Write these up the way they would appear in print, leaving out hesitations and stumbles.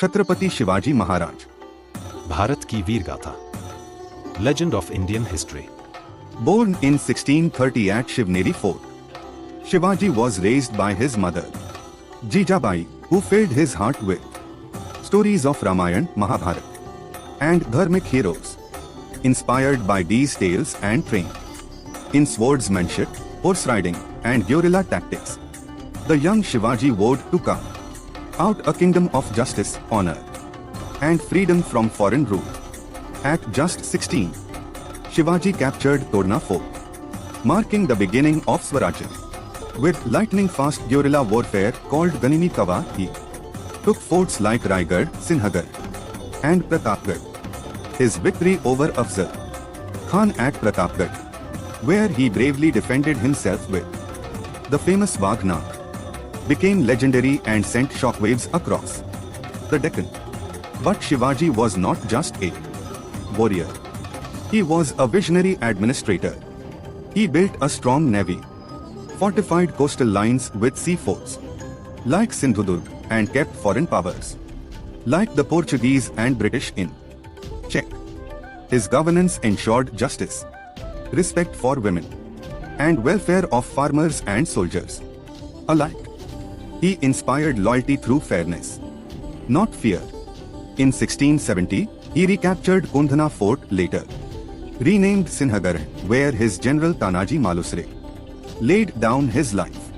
छत्रपति शिवाजी महाराज, भारत की वीर गाथा, legend of Indian history. born in 1630 at Shivneri Fort. Shivaji was raised by his mother, Jijabai, who filled his heart with stories of Ramayana, Mahabharata, and dharmic heroes. Inspired by these tales and trained in swordsmanship, horse riding, and guerrilla tactics, the young Shivaji vowed to carve out a kingdom of justice, honor, and freedom from foreign rule. At just 16, Shivaji captured Torna Fort, marking the beginning of Swarajya. With lightning-fast guerrilla warfare called Ganimi Kawa, he took forts like Raigad, Sinhagarh, and Pratapgarh. His victory over Afzal Khan at Pratapgarh, where he bravely defended himself with the famous Vagnak, became legendary and sent shockwaves across the Deccan. But Shivaji was not just a warrior. He was a visionary administrator. He built a strong navy, fortified coastal lines with sea forts like Sindhudurg, and kept foreign powers like the Portuguese and British in check. His governance ensured justice, respect for women, and welfare of farmers and soldiers alike. He inspired loyalty through fairness, not fear. In 1670, he recaptured Kundhana Fort, later renamed Sinhagarh, where his general Tanaji Malusre laid down his life.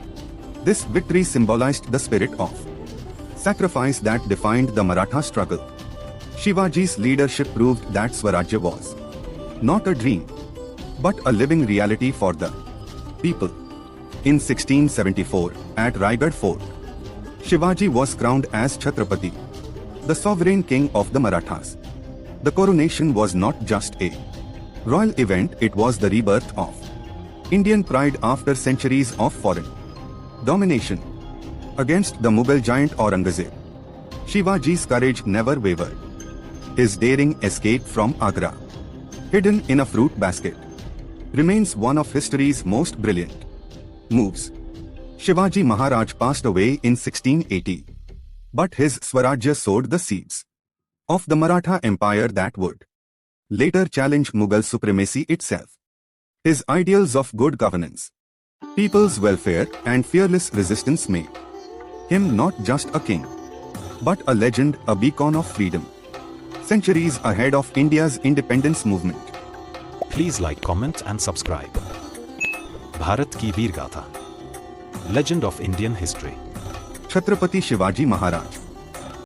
This victory symbolized the spirit of sacrifice that defined the Maratha struggle. Shivaji's leadership proved that Swarajya was not a dream, but a living reality for the people. In 1674, at Raigad Fort, Shivaji was crowned as Chhatrapati, the sovereign king of the Marathas. The coronation was not just a royal event, it was the rebirth of Indian pride after centuries of foreign domination. Against the Mughal giant Aurangzeb, Shivaji's courage never wavered. His daring escape from Agra, hidden in a fruit basket, remains one of history's most brilliant moves. Shivaji Maharaj passed away in 1680, but his Swarajya sowed the seeds of the Maratha Empire that would later challenge Mughal supremacy itself. His ideals of good governance, people's welfare, and fearless resistance made him not just a king, but a legend, a beacon of freedom, centuries ahead of India's independence movement. Please like, comment and subscribe. Bharat की वीर गाथा, legend of Indian history. Chhatrapati Shivaji Maharaj.